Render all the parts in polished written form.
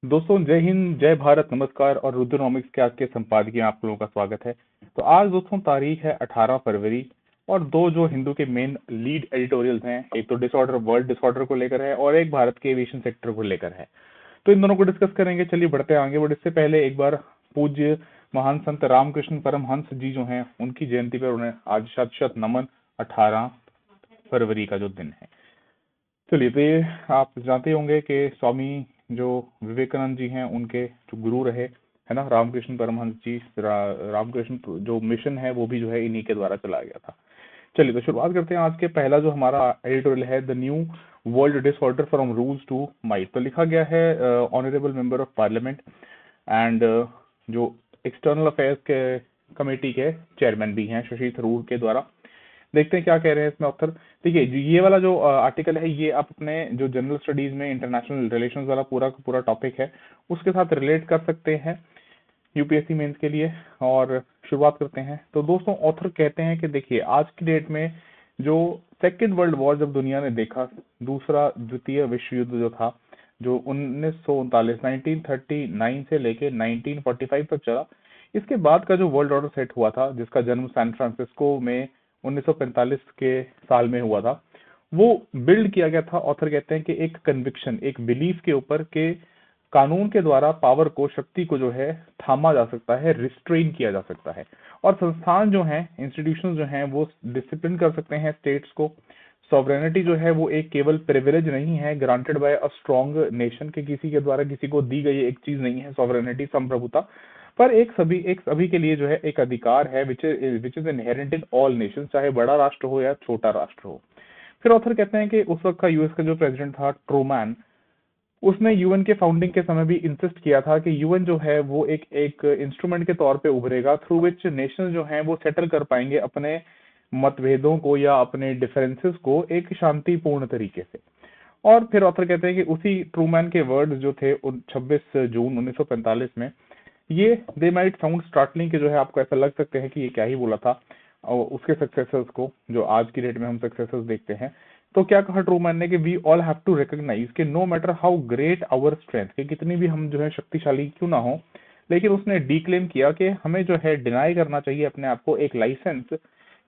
दोस्तों, जय हिंद, जय भारत, नमस्कार और रुद्रनॉमिक्स के आज के संपादकीय में आप लोगों का स्वागत है। तो आज दोस्तों तारीख है 18 फरवरी और दो जो हिंदू के मेन लीड एडिटोरियल्स हैं, एक तो डिसऑर्डर वर्ल्ड डिसऑर्डर को लेकर है और एक भारत के एविएशन सेक्टर को लेकर है। तो इन दोनों को डिस्कस करेंगे। चलिए बढ़ते हैं आगे। बट इससे पहले एक बार पूज्य महान संत रामकृष्ण परमहंस जी जो हैं उनकी जयंती पर उन्हें आज शत शत नमन। 18 फरवरी का जो दिन है, चलिए तो ये आप जानते होंगे कि स्वामी जो विवेकानंद जी हैं उनके जो गुरु रहे, है ना, रामकृष्ण परमहंस जी। रामकृष्ण जो मिशन है वो भी जो है इन्हीं के द्वारा चला गया था। चलिए तो शुरुआत करते हैं। आज के पहला जो हमारा एडिटोरियल है, the new world disorder from rules to might. तो लिखा गया है honourable member of parliament and जो एक्सटर्नल अफेयर्स के कमेटी के चेयरमैन भी हैं, शशि थरूर के द्वारा। देखते हैं क्या कह रहे हैं इसमें ऑथर। देखिए ये वाला जो आर्टिकल है ये आप अपने जो जनरल स्टडीज में इंटरनेशनल रिलेशंस वाला पूरा का पूरा टॉपिक है उसके साथ रिलेट कर सकते हैं यूपीएससी मेंस के लिए। और शुरुआत करते हैं। तो दोस्तों ऑथर कहते हैं कि देखिए आज की डेट में जो सेकेंड वर्ल्ड वॉर जब दुनिया ने देखा, दूसरा द्वितीय विश्व युद्ध जो था, जो 1939 1939 से लेके 1945 तक चला, इसके बाद का जो वर्ल्ड ऑर्डर सेट हुआ था, जिसका जन्म सैन फ्रांसिस्को में 1945 के साल में हुआ था, वो बिल्ड किया गया था। ऑथर कहते हैं कि एक कन्विक्शन, एक बिलीफ के ऊपर के कानून के द्वारा पावर को, शक्ति को जो है थामा जा सकता है, रिस्ट्रेन किया जा सकता है। और संस्थान जो हैं, इंस्टीट्यूशंस जो हैं, वो डिसिप्लिन कर सकते हैं स्टेट्स को। सॉवरेनिटी जो है वो एक केवल प्रिविलेज नहीं है granted by a strong nation, के किसी के द्वारा किसी को दी गई एक चीज नहीं है सॉवरेनिटी, संप्रभुता, पर एक सभी के लिए जो है एक अधिकार है which is inherent in all nation, चाहे बड़ा राष्ट्र हो या छोटा राष्ट्र हो। फिर ऑथर कहते हैं कि उस वक्त का यूएस का जो प्रेसिडेंट था ट्रूमैन, उसने यूएन के फाउंडिंग के समय भी इंसिस्ट किया था कि यूएन जो है वो एक एक इंस्ट्रूमेंट के तौर पे उभरेगा थ्रू विच नेशन जो है वो सेटल कर पाएंगे अपने मतभेदों को या अपने डिफरेंसेस को एक शांतिपूर्ण तरीके से। और फिर ऑथर कहते हैं कि उसी ट्रूमैन के वर्ड्स जो थे 26 जून 1945 में, ये दे माइट साउंड स्टार्टलिंग के जो है आपको ऐसा लग सकते हैं कि ये क्या ही बोला था, और उसके सक्सेसर्स को जो आज की डेट में हम सक्सेसर्स देखते हैं। तो क्या कहा ट्रूमैन ने कि we all have to recognise कि no matter how great our strength, कि कितनी भी हम जो है शक्तिशाली क्यों ना हो, लेकिन उसने डिक्लेम किया कि हमें जो है डिनाई करना चाहिए अपने आप को एक लाइसेंस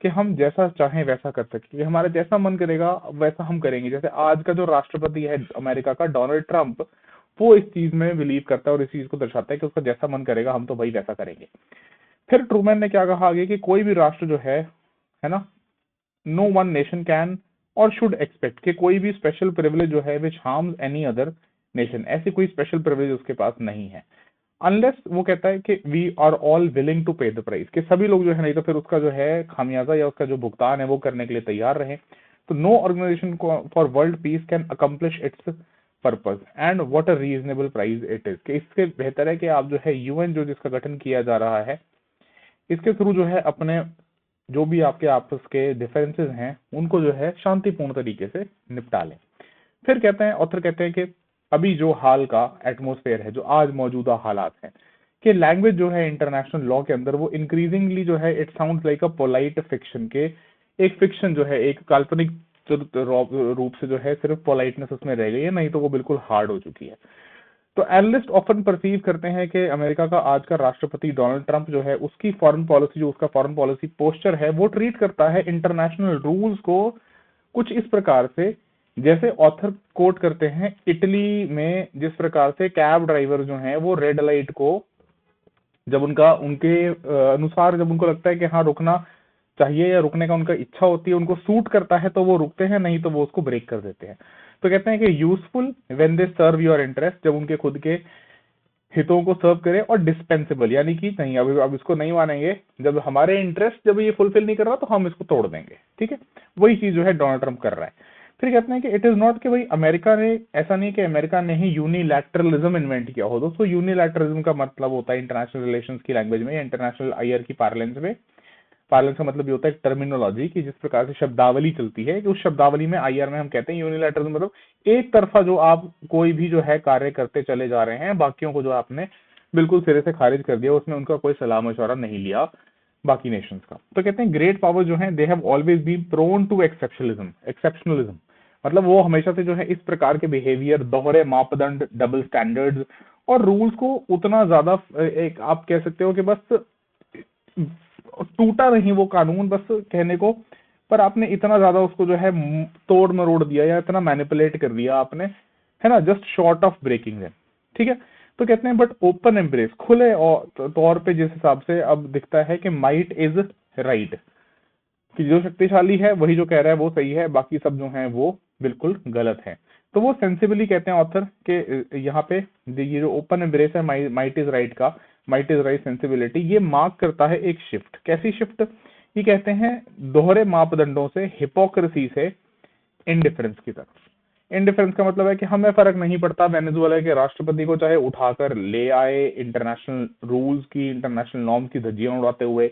कि हम जैसा चाहें वैसा कर सके, कि हमारा जैसा मन करेगा वैसा हम करेंगे। जैसे आज का जो राष्ट्रपति है अमेरिका का, डोनाल्ड ट्रंप, वो इस चीज में बिलीव करता है और इस चीज को दर्शाता है कि उसका जैसा मन करेगा हम तो भाई वैसा करेंगे। फिर ट्रूमैन ने क्या कहा आगे कि कोई भी राष्ट्र जो है ना, नो वन नेशन कैन और शुड एक्सपेक्ट कि कोई भी स्पेशल प्रिविलेज जो है विच हार्म्स एनी अदर नेशन, ऐसी कोई स्पेशल प्रिविलेज उसके पास नहीं है, अनलेस वो कहता है कि we are all willing to pay the price, कि सभी लोग जो है नहीं तो फिर उसका जो है खामियाजा या उसका जो भुगतान है वो करने के लिए तैयार रहे। तो no organisation for world peace can accomplish its purpose and what a reasonable price it is, कि इससे बेहतर है कि आप जो है यूएन जो जिसका गठन किया जा रहा है, इसके थ्रू जो है अपने जो भी आपके आपस के डिफरेंसेस हैं उनको जो है शांतिपूर्ण तरीके से निपटा लें। फिर कहते हैं ऑथर कहते हैं कि अभी जो हाल का एटमोसफेयर है, जो आज मौजूदा हालात हैं, कि लैंग्वेज जो है इंटरनेशनल लॉ के अंदर वो इंक्रीजिंगली जो है it sounds like a polite fiction, के एक फिक्शन जो है एक काल्पनिक रूप से जो है सिर्फ पोलाइटनेस उसमें रह गई है, नहीं तो वो बिल्कुल हार्ड हो चुकी है। तो एनालिस्ट ऑफन परसीव करते हैं कि अमेरिका का आज का राष्ट्रपति डोनाल्ड ट्रंप जो है उसकी फॉरेन पॉलिसी, जो उसका फॉरेन पॉलिसी पोस्चर है, वो ट्रीट करता है इंटरनेशनल रूल्स को कुछ इस प्रकार से, जैसे ऑथर कोट करते हैं इटली में जिस प्रकार से कैब ड्राइवर जो हैं वो रेड लाइट को जब उनका उनके अनुसार जब उनको लगता है कि हाँ रुकना चाहिए या रुकने का उनका इच्छा होती है, उनको सूट करता है तो वो रुकते हैं, नहीं तो वो उसको ब्रेक कर देते हैं। तो कहते हैं कि useful when they serve your interest, जब उनके खुद के हितों को सर्व करे, और डिस्पेंसिबल यानी कि नहीं अब इसको नहीं मानेंगे, जब हमारे इंटरेस्ट जब ये फुलफिल नहीं कर रहा तो हम इसको तोड़ देंगे। ठीक है, वही चीज जो है डोनाल्ड ट्रंप कर रहा है। फिर कहते हैं कि इट इज नॉट कि भाई अमेरिका ने, ऐसा नहीं कि अमेरिका ने ही यूनिलैटरलिज्म इन्वेंट किया हो। दोस्तों यूनिलैटरलिज्म का मतलब होता है इंटरनेशनल रिलेशंस की लैंग्वेज में या इंटरनेशनल आईआर की पार्लेंस में, पार्लेंस का मतलब ये होता है टर्मिनोलॉजी की, जिस प्रकार से शब्दावली चलती है कि उस शब्दावली में आईआर में हम कहते हैं यूनिलैटरल मतलब एक तरफा जो आप कोई भी जो है कार्य करते चले जा रहे हैं, बाकियों को जो आपने बिल्कुल सिरे से खारिज कर दिया, उसमें उनका कोई सलाह मशवरा नहीं लिया बाकी नेशंस का। तो कहते हैं ग्रेट पावर जो है they have always been prone to exceptionalism मतलब वो हमेशा से जो है इस प्रकार के बिहेवियर, दोहरे मापदंड, डबल स्टैंडर्ड्स और रूल्स को उतना ज्यादा एक आप कह सकते हो कि बस टूटा नहीं वो कानून बस कहने को, पर आपने इतना ज्यादा उसको जो है तोड़ मरोड़ दिया या इतना मैनिपुलेट कर दिया आपने, है ना, जस्ट शॉर्ट ऑफ ब्रेकिंग है। ठीक है, तो कहते हैं बट ओपन एम्ब्रेस, खुले तौर पे जिस हिसाब से अब दिखता है कि माइट इज राइट, कि जो शक्तिशाली है वही जो कह रहा है वो सही है, बाकी सब जो है वो बिल्कुल गलत है। तो वो सेंसिबली कहते हैं ऑथर के यहाँ पे ये जो ओपन एम्ब्रेस है माइट इज राइट का, माइट इज राइट सेंसिबिलिटी, ये मार्क करता है एक शिफ्ट। कैसी शिफ्ट? ये कहते हैं दोहरे मापदंडों से, हिपोक्रेसी से इनडिफरेंस की तरफ। इनडिफरेंस का मतलब है कि हमें फर्क नहीं पड़ता वेनेजुएला के राष्ट्रपति को चाहे उठाकर ले आए इंटरनेशनल रूल्स की, इंटरनेशनल नॉर्म की धज्जियां उड़ाते हुए,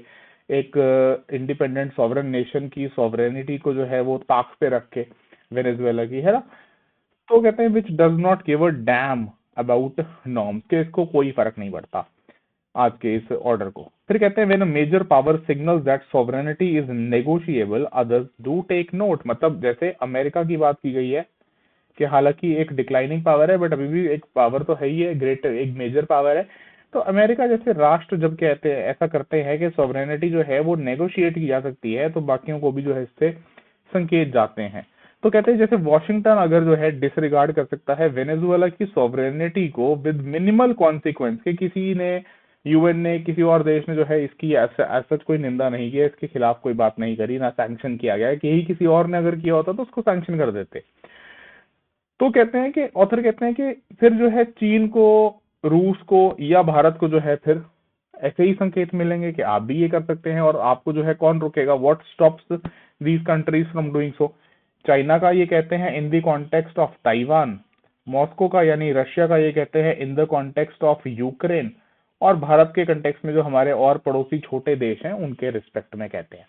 एक इंडिपेंडेंट सॉवरेन नेशन की सॉवरेनिटी को जो है वो ताक पे रख के वेनेजुएला की, है ना। तो कहते हैं which does not give a damn about norms, के इसको कोई फर्क नहीं पड़ता आज के इस ऑर्डर को। फिर कहते हैं when a major power signals that sovereignty is negotiable others do take note, मतलब जैसे अमेरिका की बात की गई है कि हालांकि एक डिक्लाइनिंग पावर है बट अभी भी एक पावर तो है ही है, ग्रेट एक मेजर पावर है। तो अमेरिका जैसे राष्ट्र जब कहते हैं ऐसा करते हैं कि सॉवरेनिटी जो है वो नेगोशिएट की जा सकती है, तो बाकियों को भी जो है इससे संकेत जाते हैं। तो कहते हैं जैसे वॉशिंगटन अगर जो है डिसरिगार्ड कर सकता है वेनेजुएला की सॉवरेनिटी को विद मिनिमल कॉन्सिक्वेंस, के किसी ने, यूएन ने, किसी और देश ने जो है इसकी सच कोई निंदा नहीं की, इसके खिलाफ कोई बात नहीं करी, ना सैंक्शन किया गया, कि यही किसी और ने अगर किया होता तो उसको सैंक्शन कर देते। तो कहते हैं कि ऑथर कहते हैं कि फिर जो है चीन को, रूस को या भारत को जो है फिर ऐसे ही संकेत मिलेंगे कि आप भी ये कर सकते हैं, और आपको जो है कौन रोकेगा, what stops these countries from doing so. China का ये कहते हैं in the context of Taiwan, Moscow का यानी रशिया का ये कहते हैं in the context of Ukraine, और भारत के कंटेक्स्ट में जो हमारे और पड़ोसी छोटे देश हैं उनके रिस्पेक्ट में कहते हैं।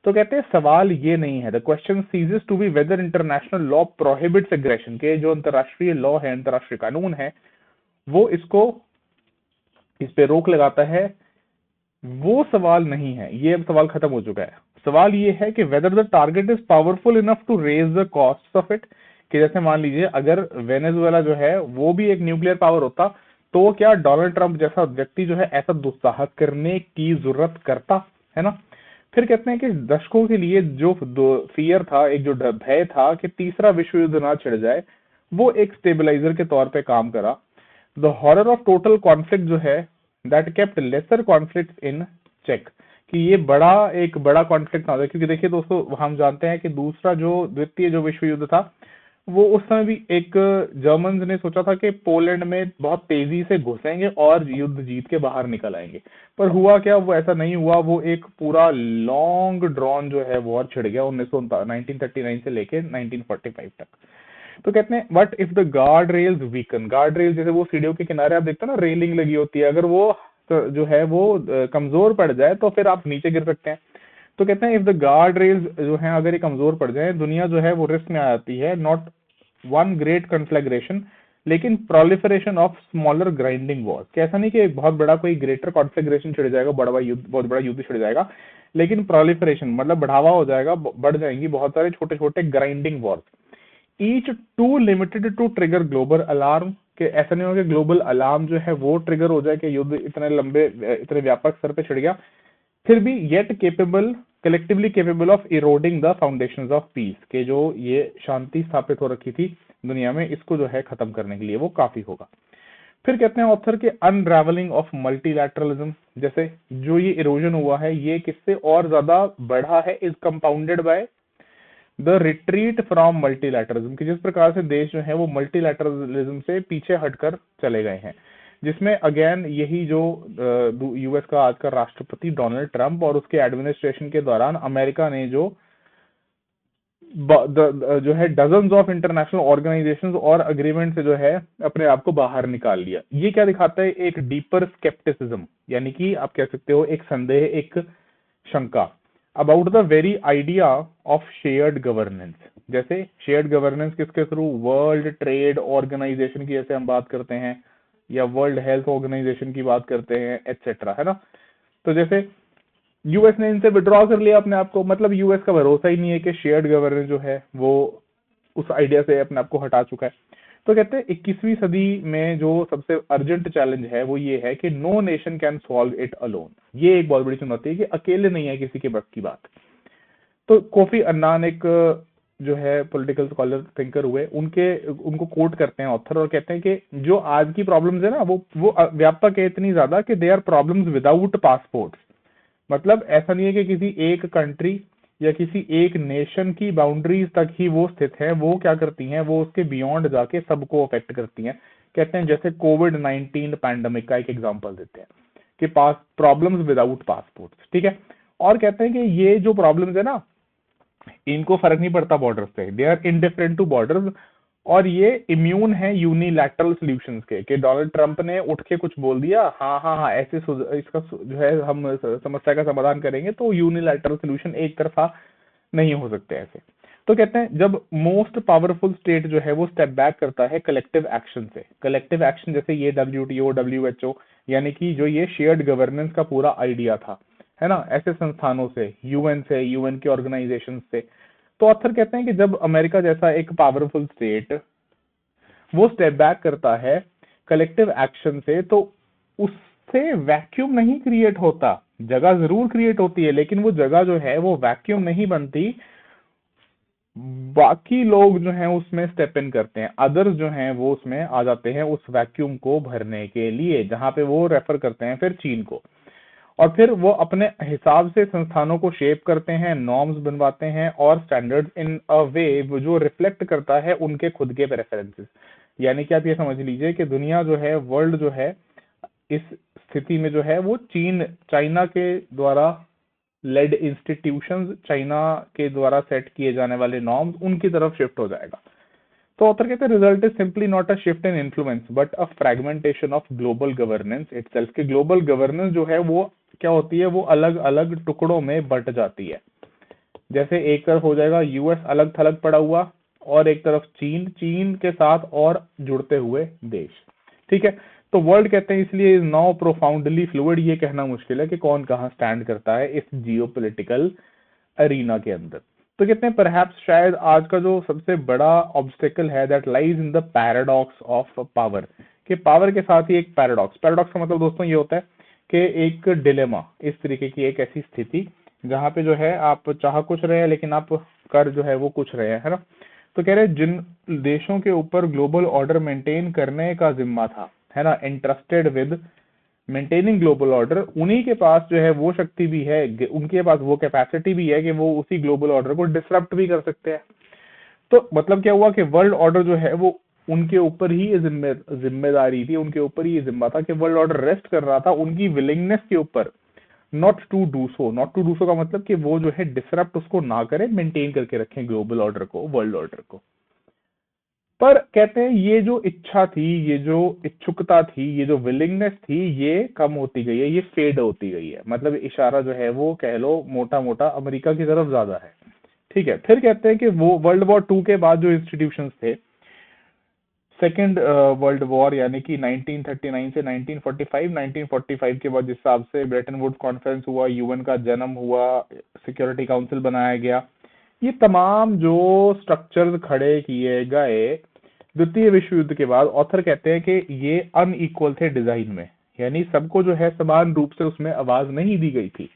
तो कहते हैं सवाल ये नहीं है, the question ceases to be whether international law prohibits aggression, के जो अंतरराष्ट्रीय लॉ है, अंतरराष्ट्रीय कानून है, वो इसको, इस पे रोक लगाता है, वो सवाल नहीं है। ये अब सवाल खत्म हो चुका है। सवाल ये है कि whether the target is powerful enough to raise the cost of it, कि जैसे मान लीजिए अगर वेनेजुएला जो है वो भी एक न्यूक्लियर पावर होता, तो क्या डोनाल्ड ट्रंप जैसा व्यक्ति जो है ऐसा दुस्साहस करने की जरूरत करता, है ना। फिर कहते हैं कि दशकों के लिए जो फियर था, एक जो भय था कि तीसरा विश्व युद्ध ना छिड़ जाए, वो एक स्टेबलाइजर के तौर पे काम करा। The horror of total conflict जो है that kept lesser conflict in check, कि ये एक बड़ा कॉन्फ्लिक्ट ना हो जाए, क्योंकि देखिए दोस्तों हम जानते हैं कि दूसरा जो द्वितीय जो विश्व युद्ध था वो उस समय भी एक जर्मन ने सोचा था कि पोलैंड में बहुत तेजी से घुसेंगे और युद्ध जीत के बाहर निकल आएंगे, पर हुआ क्या, वो ऐसा नहीं हुआ। वो एक पूरा लॉन्ग ड्रॉन जो है वॉर छिड़ गया 1939 से लेके 1945 तक। तो कहते हैं but if the guard rails weaken, guard rail जैसे वो सीढ़ियों के किनारे आप देखते हो ना रेलिंग लगी होती है, अगर वो तो जो है वो कमजोर पड़ जाए तो फिर आप नीचे गिर सकते हैं। तो कहते हैं इफ द गार्ड रेल्स जो है अगर ये कमजोर पड़ जाए, दुनिया जो है वो रिस्क में आ जाती है, नॉट वन ग्रेट कन्फ्लैग्रेशन लेकिन proliferation of smaller grinding Wars, कैसा नहीं कि एक बहुत बड़ा कोई ग्रेटर कॉन्फ्लैग्रेशन छिड़ जाएगा, बहुत बड़ा युद्ध छिड़ जाएगा, लेकिन प्रोलिफरेशन मतलब बढ़ावा हो जाएगा, बढ़ जाएंगी बहुत सारे छोटे छोटे grinding wars, each too limited to trigger global alarm, के ऐसा नहीं होगा कि ग्लोबल अलार्म जो है वो ट्रिगर हो जाए कि युद्ध इतने लंबे, इतने व्यापक स्तर पे छिड़ गया, फिर भी yet capable, collectively capable of eroding the foundations of peace, के जो ये शांति स्थापित हो रखी थी दुनिया में, इसको जो है खत्म करने के लिए वो काफी होगा। फिर कहते हैं ऑथर के अनरावलिंग ऑफ मल्टीलैटरलिज्म, जैसे जो ये इरोजन हुआ है ये किससे और ज्यादा बढ़ा है, is compounded by the retreat from multilateralism, कि जिस प्रकार से देश जो है वो मल्टीलैटरलिज्म से पीछे हटकर चले गए हैं, जिसमें अगेन यही जो यूएस का आज का राष्ट्रपति डोनाल्ड ट्रंप और उसके एडमिनिस्ट्रेशन के दौरान अमेरिका ने जो है डजन्स ऑफ इंटरनेशनल ऑर्गेनाइजेशंस और अग्रीमेंट से जो है अपने आप को बाहर निकाल लिया। ये क्या दिखाता है, एक डीपर स्केप्टिसिज्म, यानी कि आप कह सकते हो एक संदेह, एक शंका about the very idea of shared governance, जैसे शेयर्ड गवर्नेंस किसके थ्रू, वर्ल्ड ट्रेड ऑर्गेनाइजेशन की जैसे हम बात करते हैं, या वर्ल्ड हेल्थ ऑर्गेनाइजेशन की बात करते हैं एटसेट्रा, है ना। तो जैसे यूएस ने इनसे विड्रॉ कर लिया अपने आप को, मतलब यूएस का भरोसा ही नहीं है कि शेयर्ड गवर्नेंस जो है वो उस आइडिया से अपने आप को हटा चुका है। तो कहते हैं 21वीं सदी में जो सबसे अर्जेंट चैलेंज है वो ये है कि no nation can solve it alone. ये एक बहुत बड़ी चुनौती है कि अकेले नहीं है किसी के बस की बात। तो कोफी अन्नान एक जो है पॉलिटिकल स्कॉलर थिंकर हुए, उनको कोट करते हैं ऑथर और कहते हैं कि जो आज की प्रॉब्लम्स है ना वो व्यापक है इतनी ज्यादा कि they are problems without passports. मतलब ऐसा नहीं है कि किसी एक कंट्री या किसी एक नेशन की बाउंड्रीज तक ही वो स्थित है, वो क्या करती हैं, वो उसके बियॉन्ड जाके सबको अफेक्ट करती हैं। कहते हैं जैसे कोविड-19 पैंडेमिक का एक एग्जांपल देते हैं कि पास प्रॉब्लम्स विदाउट पासपोर्ट्स, ठीक है। और कहते हैं कि ये जो प्रॉब्लम्स है ना, इनको फर्क नहीं पड़ता बॉर्डर से, they are indifferent to borders, और ये इम्यून है यूनिलैटरल सॉल्यूशंस के। कि डोनाल्ड ट्रंप ने उठ के कुछ बोल दिया, हाँ हाँ हाँ ऐसे इसका जो है हम समस्या का समाधान करेंगे, तो यूनिलैटरल सॉल्यूशन एक तरफा नहीं हो सकते ऐसे। तो कहते हैं जब मोस्ट पावरफुल स्टेट जो है वो स्टेप बैक करता है कलेक्टिव एक्शन से। कलेक्टिव एक्शन जैसे ये WTO, WHO, यानी कि जो ये शेयर्ड गवर्नेंस का पूरा आइडिया था, है ना, ऐसे संस्थानों से, यूएन से, यूएन के ऑर्गेनाइजेशन से। तो ऑथर कहते हैं कि जब अमेरिका जैसा एक पावरफुल स्टेट वो स्टेप बैक करता है कलेक्टिव एक्शन से, तो उससे वैक्यूम नहीं क्रिएट होता। जगह जरूर क्रिएट होती है, लेकिन वो जगह जो है वो वैक्यूम नहीं बनती। बाकी लोग जो हैं उसमें स्टेप इन करते हैं, अदर्स जो हैं वो उसमें आ जाते हैं उस वैक्यूम को भरने के लिए, जहां पे वो रेफर करते हैं फिर चीन को। और फिर वो अपने हिसाब से संस्थानों को शेप करते हैं, नॉर्म्स बनवाते हैं और स्टैंडर्ड्स इन अ वे जो रिफ्लेक्ट करता है उनके खुद के प्रेफरेंसेस। यानी कि आप ये समझ लीजिए कि दुनिया जो है, वर्ल्ड जो है, इस स्थिति में जो है वो चाइना के द्वारा लेड इंस्टीट्यूशंस, चाइना के द्वारा सेट किए जाने वाले नॉर्म्स, उनकी तरफ शिफ्ट हो जाएगा। तो ऑथर कहते हैं result is simply not a shift in influence but a fragmentation of global governance itself. कि ग्लोबल गवर्नेंस जो है वो क्या होती है, वो अलग अलग टुकड़ों में बंट जाती है। जैसे एक तरफ हो जाएगा यूएस अलग थलग पड़ा हुआ, और एक तरफ चीन, चीन के साथ और जुड़ते हुए देश, ठीक है। तो वर्ल्ड कहते हैं इसलिए इज नाउ प्रोफाउंडली फ्लूइड। ये कहना मुश्किल है कि कौन कहाँ स्टैंड करता है इस जियोपॉलिटिकल अरीना के अंदर। तो कहते हैं परहैप्स शायद आज का जो सबसे बड़ा ऑब्स्टेकल है that lies in the paradox of power. कि पावर के साथ ही एक पैराडॉक्स, पैराडॉक्स का मतलब दोस्तों ये होता है कि एक डिलेमा, इस तरीके की एक ऐसी स्थिति जहां पे जो है आप चाह कुछ रहे हैं लेकिन आप कर जो है वो कुछ रहे हैं, है ना। तो कह रहे हैं जिन देशों के ऊपर ग्लोबल ऑर्डर मेंटेन करने का जिम्मा था, है ना, interested with maintaining global order, उन्हीं के पास जो है वो शक्ति भी है, उनके पास वो कैपेसिटी भी है कि वो उसी ग्लोबल ऑर्डर को डिसरप्ट भी कर सकते हैं। तो मतलब क्या हुआ कि वर्ल्ड ऑर्डर जो है वो उनके ऊपर ही ये जिम्मेदारी थी, उनके ऊपर ही ये जिम्मा था कि वर्ल्ड ऑर्डर रेस्ट कर रहा था उनकी विलिंगनेस के ऊपर, not to do so. Not to do so का मतलब कि वो जो है डिसरप्ट उसको ना करें, मेंटेन करके रखें ग्लोबल ऑर्डर को, वर्ल्ड ऑर्डर को। पर कहते हैं ये जो इच्छा थी, ये जो इच्छुकता थी, ये जो विलिंगनेस थी, ये कम होती गई है, ये फेड होती गई है। मतलब इशारा जो है वो कह लो मोटा मोटा अमेरिका की तरफ ज्यादा है, ठीक है। फिर कहते हैं कि वो वर्ल्ड वॉर 2 के बाद जो इंस्टीट्यूशंस थे, सेकेंड वर्ल्ड वॉर यानी कि 1939 से 1945, 1945 के बाद जिस हिसाब से ब्रेटन वुड्स कॉन्फ्रेंस हुआ, यूएन का जन्म हुआ, सिक्योरिटी काउंसिल बनाया गया, ये तमाम जो स्ट्रक्चर्स खड़े किए गए द्वितीय विश्व युद्ध के बाद, ऑथर कहते हैं कि ये अनइक्वल थे डिजाइन में। यानी सबको जो है समान रूप से उसमें आवाज नहीं दी गई थी।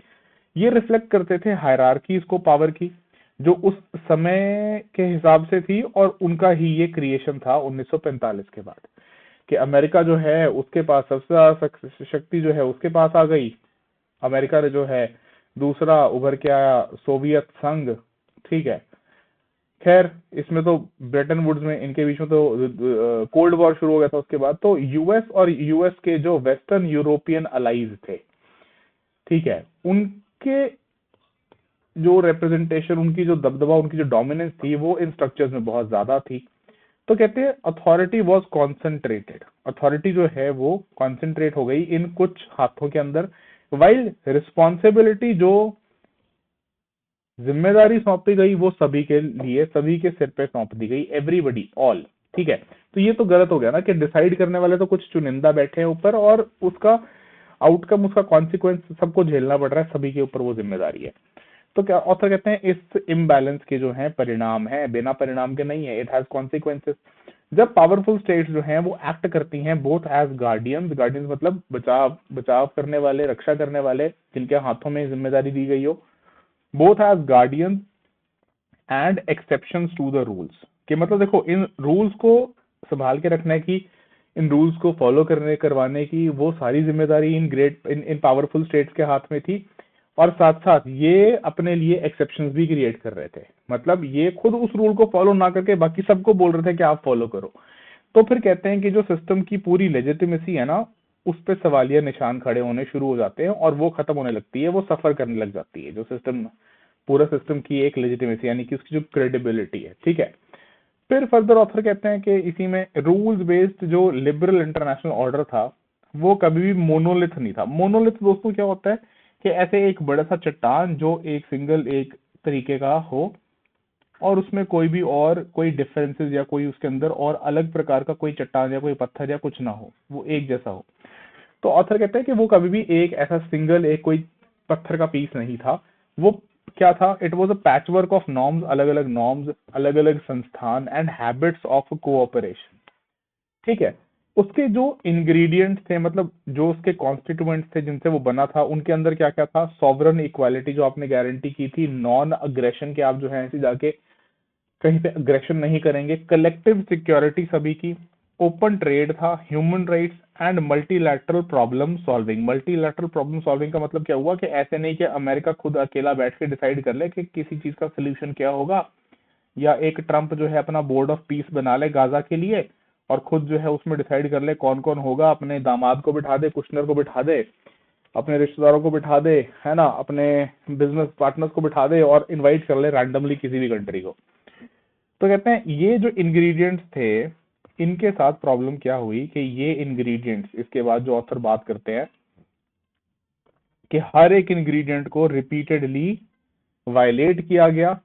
ये रिफ्लेक्ट करते थे हायरार्कीज को, पावर की, जो उस समय के हिसाब से थी, और उनका ही ये क्रिएशन था 1945 के बाद। कि अमेरिका जो है उसके पास सबसे ज्यादा शक्ति जो है उसके पास आ गई, अमेरिका ने जो है, दूसरा उभर के आया सोवियत संघ, ठीक है। खैर इसमें तो ब्रेटन वुड्स में इनके बीच में तो कोल्ड वॉर शुरू हो गया था उसके बाद। तो यूएस और यूएस के जो वेस्टर्न यूरोपियन अलाइज थे, ठीक है, उनके जो रिप्रेजेंटेशन, उनकी जो दबदबा, उनकी जो डोमिनेंस थी वो इन स्ट्रक्चर्स में बहुत ज्यादा थी। तो कहते हैं अथॉरिटी वाज कॉन्सेंट्रेटेड, अथॉरिटी जो है वो कॉन्सेंट्रेट हो गई इन कुछ हाथों के अंदर, वाइल रिस्पॉन्सिबिलिटी, जो जिम्मेदारी सौंपी गई वो सभी के लिए, सभी के सिर पे सौंप दी गई, एवरीबडी, ऑल, ठीक है। तो ये तो गलत हो गया ना कि डिसाइड करने वाले तो कुछ चुनिंदा बैठे हैं ऊपर, और उसका आउटकम, उसका कॉन्सिक्वेंस सबको झेलना पड़ रहा है, सभी के ऊपर वो जिम्मेदारी है। तो क्या ऑथर कहते हैं इस इम्बैलेंस के जो है परिणाम है, बिना परिणाम के नहीं है, इट हैज कॉन्सिक्वेंसेस। जब पावरफुल स्टेट्स जो हैं वो एक्ट करती हैं बोथ एज गार्डियंस, गार्डियंस मतलब बचाव बचाव करने वाले, रक्षा करने वाले, जिनके हाथों में जिम्मेदारी दी गई हो, both as guardians and exceptions to the rules. कि मतलब देखो, इन रूल्स को संभाल के रखने की, इन रूल्स को फॉलो करने करवाने की वो सारी जिम्मेदारी इन पावरफुल स्टेट्स के हाथ में थी, और साथ साथ ये अपने लिए एक्सेप्शंस भी क्रिएट कर रहे थे। मतलब ये खुद उस रूल को फॉलो ना करके बाकी सबको बोल रहे थे कि आप फॉलो करो। तो फिर कहते हैं कि जो सिस्टम की पूरी लेजिटिमेसी है ना, उस पे सवालिया निशान खड़े होने शुरू हो जाते हैं और वो खत्म होने लगती है, वो सफर करने लग जाती है जो सिस्टम, पूरा सिस्टम की एक लेजिटिमेसी, यानी कि उसकी जो क्रेडिबिलिटी है। ठीक है। फिर फर्दर ऑथर कहते हैं कि इसी में रूल्स बेस्ड जो लिबरल इंटरनेशनल ऑर्डर था वो कभी भी मोनोलिथ नहीं था। मोनोलिथ दोस्तों क्या होता है कि ऐसे एक बड़ा सा चट्टान जो एक सिंगल एक तरीके का हो और उसमें कोई भी और कोई डिफरेंसेस या कोई उसके अंदर और अलग प्रकार का कोई चट्टान या कोई पत्थर या कुछ ना हो, वो एक जैसा हो। तो ऑथर कहते हैं कि वो कभी भी एक ऐसा सिंगल एक कोई पत्थर का पीस नहीं था। वो क्या था? It was a patchwork of norms, अलग अलग नॉर्म्स, अलग अलग संस्थान एंड हैबिट्स ऑफ कोऑपरेशन। ठीक है। उसके जो इंग्रेडिएंट्स थे, मतलब जो उसके कॉन्स्टिट्यूएंट्स थे जिनसे वो बना था, उनके अंदर क्या क्या था? सॉवरन इक्वालिटी जो आपने गारंटी की थी, नॉन अग्रेशन के आप जो है ऐसे जाके कहीं पे अग्रेशन नहीं करेंगे, कलेक्टिव सिक्योरिटी सभी की, ओपन ट्रेड था, human rights and multilateral problem solving. Multilateral problem solving का मतलब क्या हुआ कि ऐसे नहीं कि अमेरिका खुद अकेला बैठ के डिसाइड कर ले कि किसी चीज का सोल्यूशन क्या होगा, या एक ट्रम्प जो है अपना बोर्ड ऑफ पीस बना ले गाजा के लिए और खुद जो है उसमें डिसाइड कर ले कौन कौन होगा, अपने दामाद को बिठा दे, कुशनर को बिठा दे, अपने रिश्तेदारों को बिठा दे, है ना, अपने बिजनेस पार्टनर्स को बिठा दे और इनवाइट कर ले रैंडमली किसी भी कंट्री को। तो कहते हैं ये जो इंग्रेडिएंट्स थे, इनके साथ प्रॉब्लम क्या हुई कि ये इंग्रेडिएंट्स, इसके बाद जो ऑथर बात करते हैं कि हर एक इंग्रेडिएंट को रिपीटेडली वायलेट किया गया,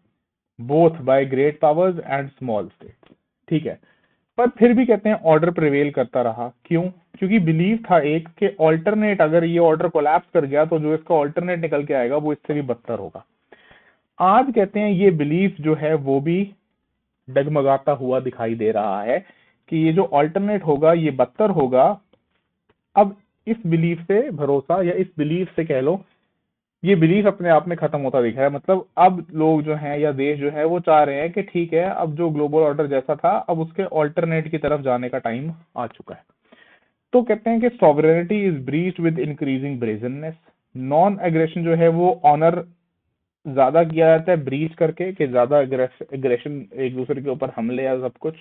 both by great powers and small states. ठीक है। पर फिर भी कहते हैं ऑर्डर प्रिवेल करता रहा। क्यों? क्योंकि बिलीव था एक कि ऑल्टरनेट, अगर ये ऑर्डर कोलैप्स कर गया तो जो इसका ऑल्टरनेट निकल के आएगा वो इससे भी बदतर होगा। आज कहते हैं ये बिलीफ जो है वो भी डगमगाता हुआ दिखाई दे रहा है कि ये जो ऑल्टरनेट होगा ये बदतर होगा। अब इस बिलीफ से भरोसा, या इस बिलीफ से कह लो, ये बिलीफ अपने आप में खत्म होता दिख रहा है। मतलब अब लोग जो हैं या देश जो है वो चाह रहे हैं कि ठीक है, अब जो ग्लोबल ऑर्डर जैसा था अब उसके ऑल्टरनेट की तरफ जाने का टाइम आ चुका है। तो कहते हैं कि sovereignty is breached with increasing brazenness. Non aggression जो है वो ऑनर ज्यादा किया जाता है ब्रीच करके, कि ज्यादा एग्रेशन, एक दूसरे के ऊपर हमले या सब कुछ।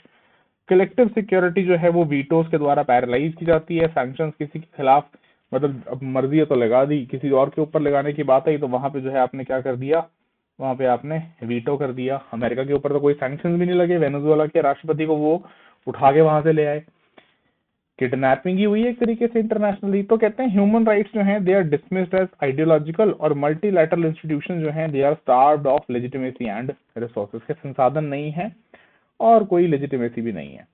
कलेक्टिव सिक्योरिटी जो है वो वीटोस के द्वारा पैरालाइज की जाती है। सैंक्शंस किसी के खिलाफ, मतलब अब मर्जी है तो लगा दी, किसी और के ऊपर लगाने की बात आई तो वहां पे जो है आपने क्या कर दिया, वहां पे आपने वीटो कर दिया। अमेरिका के ऊपर तो कोई सैंक्शंस भी नहीं लगे, वेनेजुएला के राष्ट्रपति को वो उठा के वहां से ले आए। किडनैपिंग ही हुई है एक तरीके से इंटरनेशनली। तो कहते हैं ह्यूमन राइट्स जो हैं they are dismissed as ideological, और मल्टीलैटरल इंस्टीट्यूशन जो हैं they are starved of legitimacy and resources. के संसाधन नहीं है और कोई लेजिटिमेसी भी नहीं है।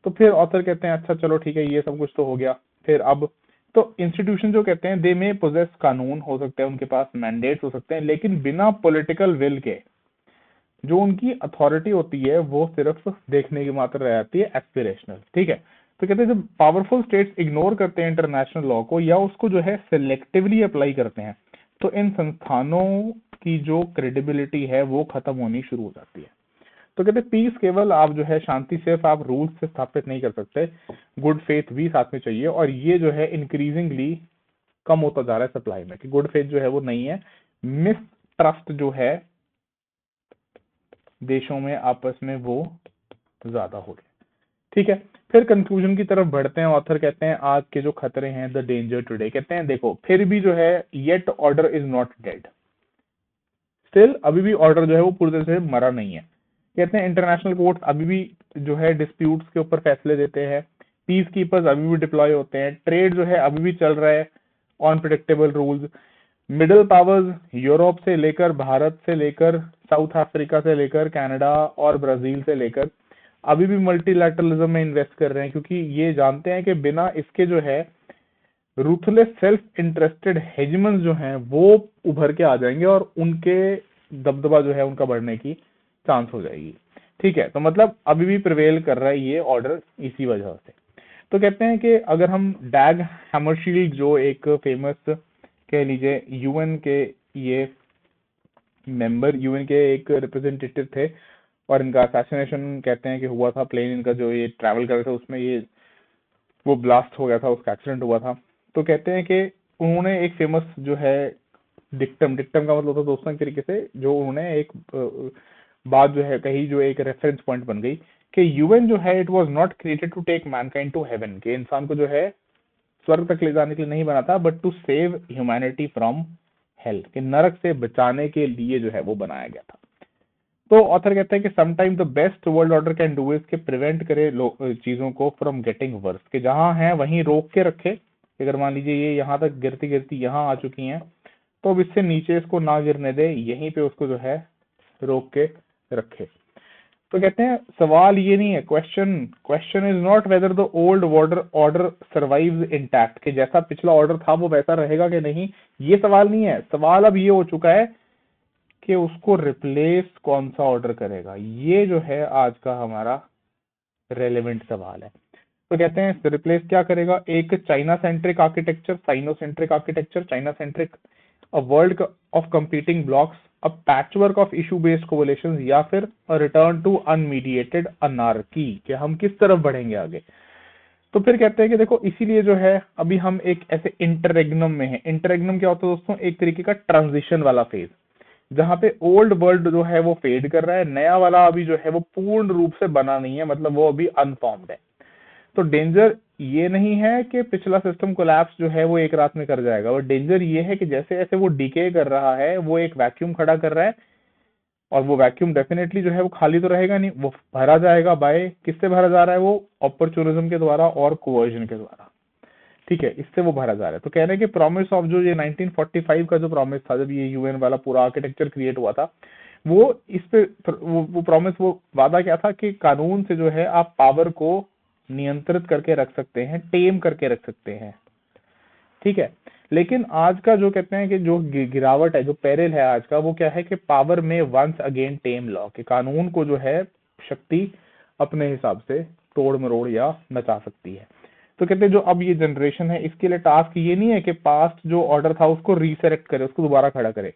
तो फिर ऑथर कहते हैं अच्छा चलो ठीक है, ये सब कुछ तो हो गया। फिर अब तो इंस्टीट्यूशन जो कहते हैं दे में पोजेस, कानून हो सकते हैं उनके पास, मैंडेट्स हो सकते हैं, लेकिन बिना पॉलिटिकल विल के जो उनकी अथॉरिटी होती है वो सिर्फ देखने की मात्र रह जाती है, एस्पिरेशनल। ठीक है। तो कहते हैं जब पावरफुल स्टेट्स इग्नोर करते हैं इंटरनेशनल लॉ को, या उसको जो है सिलेक्टिवली अप्लाई करते हैं, तो इन संस्थानों की जो क्रेडिबिलिटी है वो खत्म होनी शुरू हो जाती है। तो कहते हैं पीस केवल आप जो है शांति सिर्फ आप रूल्स से स्थापित नहीं कर सकते, गुड फेथ भी साथ में चाहिए। और ये जो है इंक्रीजिंगली कम होता जा रहा है सप्लाई में, कि गुड फेथ जो है वो नहीं है, मिसट्रस्ट जो है देशों में आपस में वो ज्यादा हो गया। ठीक है। फिर कंक्लूजन की तरफ बढ़ते हैं। ऑथर कहते हैं आज के जो खतरे हैं, द डेंजर टुडे, कहते हैं देखो फिर भी जो है yet order is not dead. Still अभी भी ऑर्डर जो है वो पूरी तरह से मरा नहीं है। कहते हैं इंटरनेशनल कोर्ट अभी भी जो है डिस्प्यूट्स के ऊपर फैसले देते हैं, पीस कीपर्स अभी भी डिप्लॉय होते हैं, ट्रेड जो है अभी भी चल रहा है on predictable rules. Middle powers Europe से लेकर, भारत से लेकर, साउथ अफ्रीका से लेकर, कनाडा और ब्राजील से लेकर अभी भी मल्टीलैटरलिज्म में इन्वेस्ट कर रहे हैं, क्योंकि ये जानते हैं कि बिना इसके जो है रूथलेस सेल्फ इंटरेस्टेड हेजमन्स जो हैं वो उभर के आ जाएंगे और उनके दबदबा जो है उनका बढ़ने की चांस हो जाएगी। ठीक है, तो मतलब अभी भी प्रिवेल कर रहा है ये ऑर्डर इसी वजह से। तो कहते हैं कि अगर हम डैग हैमरशील्ड जो एक फेमस कह लीजिए यूएन के ये मेंबर, यूएन के एक रिप्रेजेंटेटिव थे, और इनका असैसिनेशन कहते हैं कि हुआ था, प्लेन इनका जो ये ट्रैवल कर रहा था उसमें ये वो ब्लास्ट हो गया था, उसका एक्सीडेंट हुआ था। तो कहते हैं कि उन्होंने एक फेमस जो है डिक्टम, डिक्टम का मतलब होता है दोस्तों एक तरीके से जो उन्होंने एक बात जो है कही, जो एक रेफरेंस पॉइंट बन गई कि यूएन जो है it was not created to take mankind to heaven, के इंसान को जो है स्वर्ग तक ले जाने के लिए नहीं बना था, but to save humanity from hell, कि नरक से बचाने के लिए जो है वो बनाया गया था। तो ऑथर कहते हैं कि sometime the best world order can do is के प्रिवेंट करे चीजों को फ्रॉम गेटिंग वर्स, कि जहां है वहीं रोक के रखे। अगर मान लीजिए ये यहाँ तक गिरती गिरती यहाँ आ चुकी हैं, तो अब इससे नीचे इसको ना गिरने दे, यहीं पे उसको जो है रोक के रखे। तो कहते हैं सवाल ये नहीं है, question is not whether the old order order survives intact, कि जैसा पिछला ऑर्डर था वो वैसा रहेगा कि नहीं, ये सवाल नहीं है। सवाल अब ये हो चुका है कि उसको रिप्लेस कौन सा ऑर्डर करेगा, ये जो है आज का हमारा रेलेवेंट सवाल है। तो कहते हैं रिप्लेस क्या करेगा, एक China centric architecture, sino centric architecture, China centric, a world of competing blocks, a patchwork of issue based coalitions, या फिर a return to unmediated anarchy, कि हम किस तरफ बढ़ेंगे आगे। तो फिर कहते हैं कि देखो इसीलिए जो है अभी हम एक ऐसे इंटररेग्नम में है। इंटररेग्नम क्या होता है दोस्तों, एक तरीके का ट्रांजिशन वाला फेज, जहां पे ओल्ड वर्ल्ड जो है वो फेड कर रहा है, नया वाला अभी जो है वो पूर्ण रूप से बना नहीं है, मतलब वो अभी अनफॉर्म्ड है। तो डेंजर ये नहीं है कि पिछला सिस्टम कोलैप्स जो है वो एक रात में कर जाएगा, और डेंजर ये है कि जैसे जैसे वो डिके कर रहा है वो एक वैक्यूम खड़ा कर रहा है, और वो वैक्यूम डेफिनेटली जो है वो खाली तो रहेगा नहीं, वो भरा जाएगा। बाय किससे भरा जा रहा है, वो अपॉर्चुनिज्म के द्वारा और कोवर्जन के द्वारा। ठीक है, इससे वो भरा जा रहा है। तो कह रहे हैं कि प्रॉमिस ऑफ जो ये 1945 का जो प्रॉमिस था, जब ये यूएन वाला पूरा आर्किटेक्चर क्रिएट हुआ था, वो इस पे वो प्रॉमिस, वो वादा क्या था कि कानून से जो है आप पावर को नियंत्रित करके रख सकते हैं, टेम करके रख सकते हैं। ठीक है, लेकिन आज का जो कहते हैं कि जो गिरावट है, जो पेरिल है आज का, वो क्या है कि पावर में वंस अगेन टेम लॉ, के कानून को जो है शक्ति अपने हिसाब से तोड़ मरोड़ या नचा सकती है। तो कहते हैं जो अब ये जनरेशन है, इसके लिए टास्क ये नहीं है कि पास्ट जो ऑर्डर था उसको रीसेलेक्ट करे, उसको दोबारा खड़ा करे,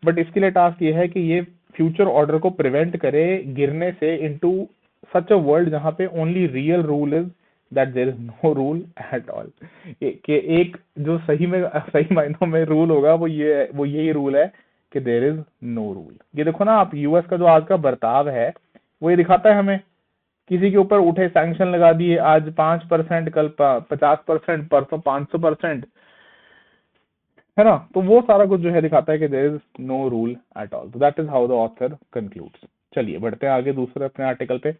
बट इसके लिए टास्क ये है कि ये फ्यूचर ऑर्डर को प्रिवेंट करे गिरने से इनटू सच अ वर्ल्ड जहां पे only real rule is that there is no rule at all. कि एक जो सही मायनों में रूल होगा वो यही रूल है कि देयर इज नो रूल। ये देखो ना आप, यूएस का जो आज का बर्ताव है वो ये दिखाता है हमें, किसी के ऊपर उठे सैंक्शन लगा दिए, आज 5%, कल 50%, परसों 500%, है ना। तो वो सारा कुछ जो है दिखाता है कि there is no rule at all. तो that is how the author concludes. चलिए बढ़ते हैं आगे दूसरे अपने आर्टिकल पे।